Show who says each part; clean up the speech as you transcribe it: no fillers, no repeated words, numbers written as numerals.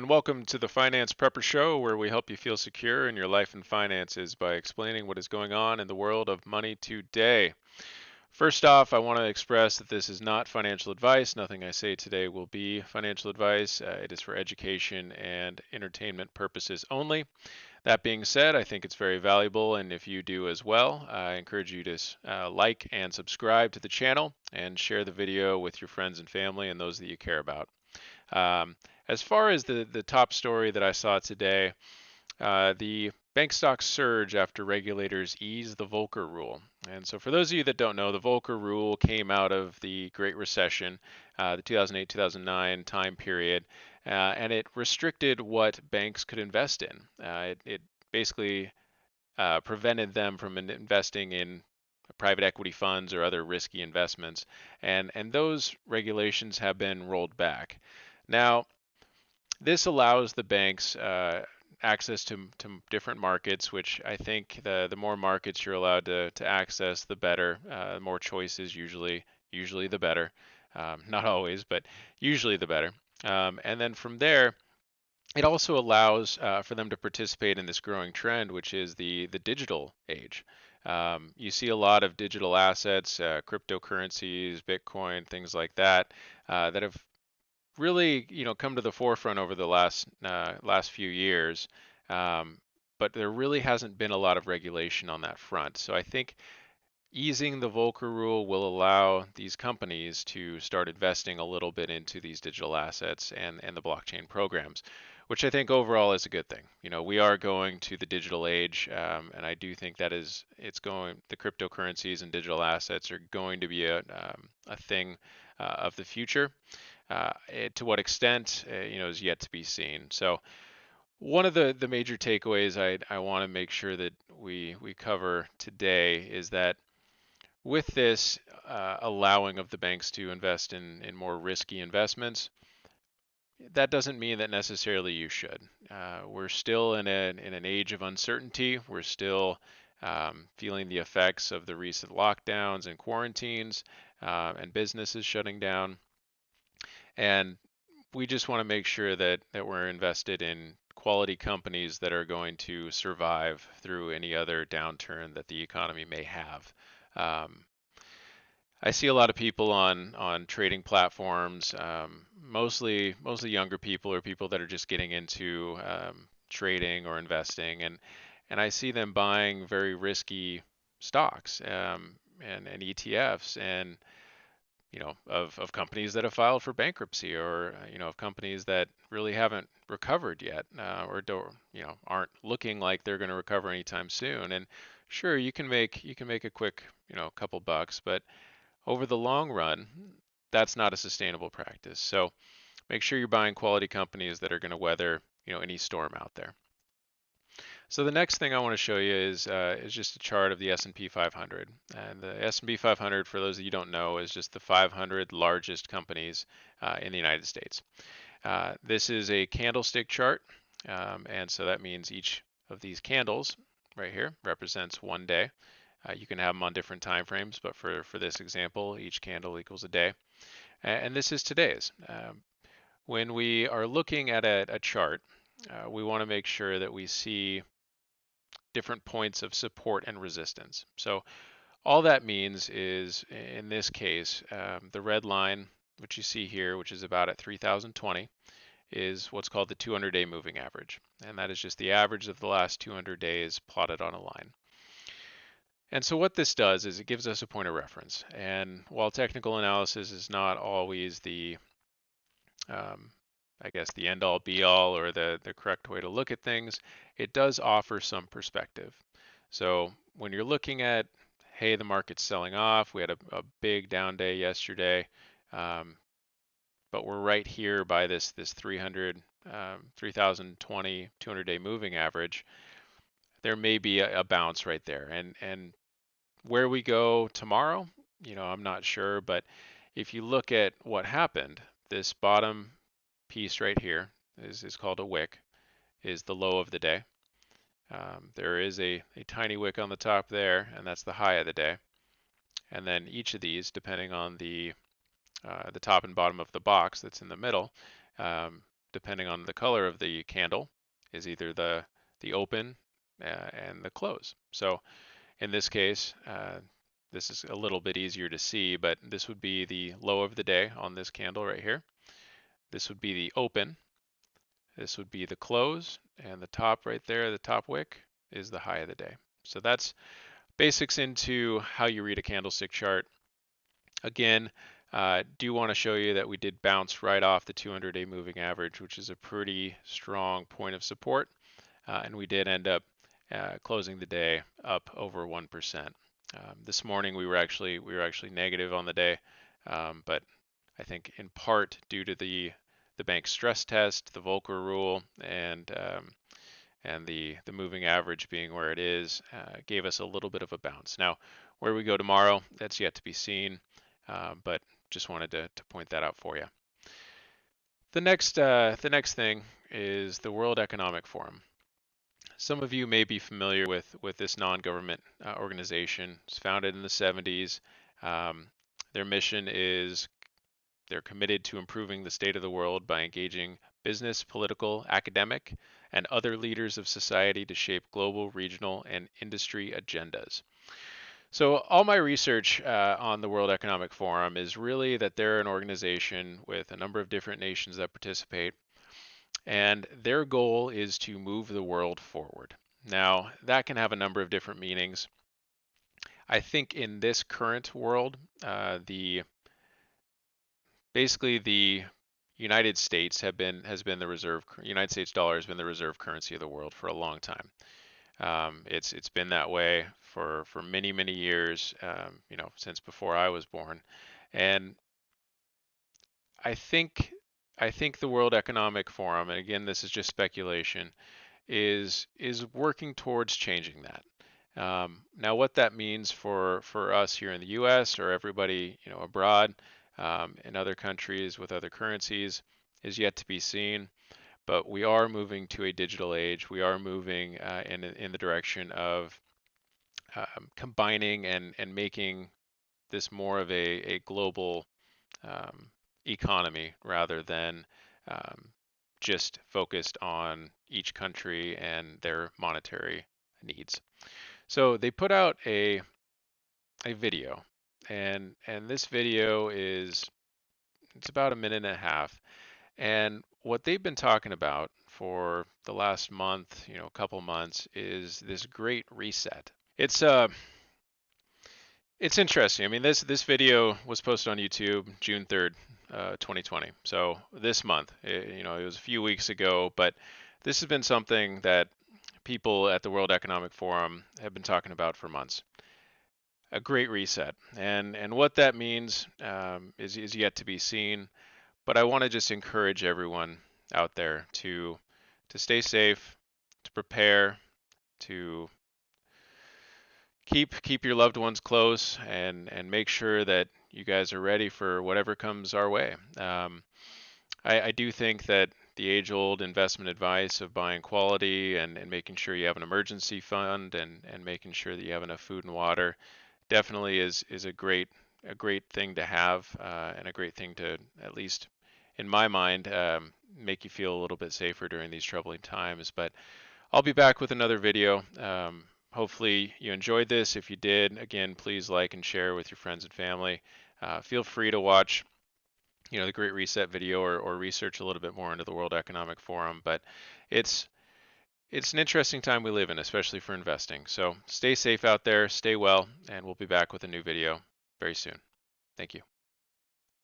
Speaker 1: and welcome to the Finance Prepper Show, where we help you feel secure in your life and finances by explaining what is going on in the world of money today. First off, I want to express that this is not financial advice. Nothing I say today will be financial advice. It is for education and entertainment purposes only. That being said, I think it's very valuable, and if you do as well, I encourage you to like and subscribe to the channel and share the video with your friends and family and those that you care about. As far as the top story that I saw today, the bank stocks surge after regulators ease the Volcker rule. And so, for those of you that don't know, the Volcker rule came out of the Great Recession, the 2008-2009 time period, and it restricted what banks could invest in. It basically prevented them from investing in private equity funds or other risky investments, and those regulations have been rolled back. Now, this allows the banks access to different markets, which I think the more markets you're allowed to access, the better. More choices, usually the better. Not always, but usually the better. And then from there, it also allows for them to participate in this growing trend, which is the digital age. You see a lot of digital assets, cryptocurrencies, Bitcoin, things like that, that have really, come to the forefront over the last few years. Um, but there really hasn't been a lot of regulation on that front. So I think easing the Volcker rule will allow these companies to start investing a little bit into these digital assets and the blockchain programs, which I think overall is a good thing. We are going to the digital age, and I do think the cryptocurrencies and digital assets are going to be a thing of the future. To what extent, is yet to be seen. So one of the major takeaways I want to make sure that we cover today is that with this allowing of the banks to invest in more risky investments, that doesn't mean that necessarily you should. We're still in an age of uncertainty. We're still feeling the effects of the recent lockdowns and quarantines, and businesses shutting down. And we just want to make sure that we're invested in quality companies that are going to survive through any other downturn that the economy may have. Um, I see a lot of people on trading platforms, mostly younger people or people that are just getting into trading or investing, and I see them buying very risky stocks, and ETFs, and of companies that have filed for bankruptcy, or of companies that really haven't recovered yet, or don't, aren't looking like they're going to recover anytime soon. And sure, you can make a quick, couple bucks, but over the long run, that's not a sustainable practice. So make sure you're buying quality companies that are going to weather, any storm out there. So the next thing I want to show you is just a chart of the S&P 500. And the S&P 500, for those of you who don't know, is just the 500 largest companies in the United States. This is a candlestick chart, and so that means each of these candles right here represents one day. You can have them on different time frames, but for this example, each candle equals a day. And this is today's. When we are looking at a chart, we want to make sure that we see different points of support and resistance. So all that means is, in this case, the red line, which you see here, which is about at 3020, is what's called the 200-day moving average. And that is just the average of the last 200 days plotted on a line. And so what this does is it gives us a point of reference. And while technical analysis is not always um, I guess, the end all be all or the correct way to look at things, it does offer some perspective. So when you're looking at, hey, the market's selling off, we had a big down day yesterday, but we're right here by this 3020, 200-day moving average, there may be a bounce right there. And where we go tomorrow, I'm not sure, but if you look at what happened, this bottom piece right here is called a wick, is the low of the day. There is a tiny wick on the top there, and that's the high of the day. And then each of these, depending on the top and bottom of the box that's in the middle, depending on the color of the candle, is either the open and the close. So in this case, this is a little bit easier to see, but this would be the low of the day on this candle right here. This would be the open. This would be the close, and the top right there, the top wick, is the high of the day. So that's basics into how you read a candlestick chart. Again, do want to show you that we did bounce right off the 200-day moving average, which is a pretty strong point of support, and we did end up closing the day up over 1%. This morning we were actually negative on the day, but I think in part due to the bank stress test, the Volcker rule, and the moving average being where it is, gave us a little bit of a bounce. Now, where we go tomorrow, that's yet to be seen, but just wanted to point that out for you. The next thing is the World Economic Forum. Some of you may be familiar with this non-government organization. It's founded in the 70s. Their mission is they're committed to improving the state of the world by engaging business, political, academic, and other leaders of society to shape global, regional, and industry agendas. So all my research on the World Economic Forum is really that they're an organization with a number of different nations that participate, and their goal is to move the world forward. Now, that can have a number of different meanings. I think in this current world, basically the United States United States dollar has been the reserve currency of the world for a long time. It's been that way for many years, since before I was born, and I think the World Economic Forum, and again this is just speculation, is working towards changing that. Now, what that means for us here in the U.S. or everybody abroad in other countries with other currencies is yet to be seen. But we are moving to a digital age. We are moving in the direction of combining and making this more of a global economy rather than just focused on each country and their monetary needs. So they put out a video, and this video it's about a minute and a half, and what they've been talking about for the last month, couple months, is this great reset. It's interesting. I mean, this video was posted on YouTube June 3rd, 2020. So this month, it was a few weeks ago, but this has been something that people at the World Economic Forum have been talking about for months. A great reset, and what that means is yet to be seen. But I want to just encourage everyone out there to stay safe, to prepare, to keep your loved ones close, and make sure that you guys are ready for whatever comes our way. I do think that the age-old investment advice of buying quality and making sure you have an emergency fund and making sure that you have enough food and water definitely is a great thing to have, and a great thing to, at least in my mind, make you feel a little bit safer during these troubling times. But I'll be back with another video. Hopefully you enjoyed this. If you did, again, please like and share with your friends and family. Feel free to watch the Great Reset video, or research a little bit more into the World Economic Forum. But it's an interesting time we live in, especially for investing. So stay safe out there, stay well, and we'll be back with a new video very soon. Thank you.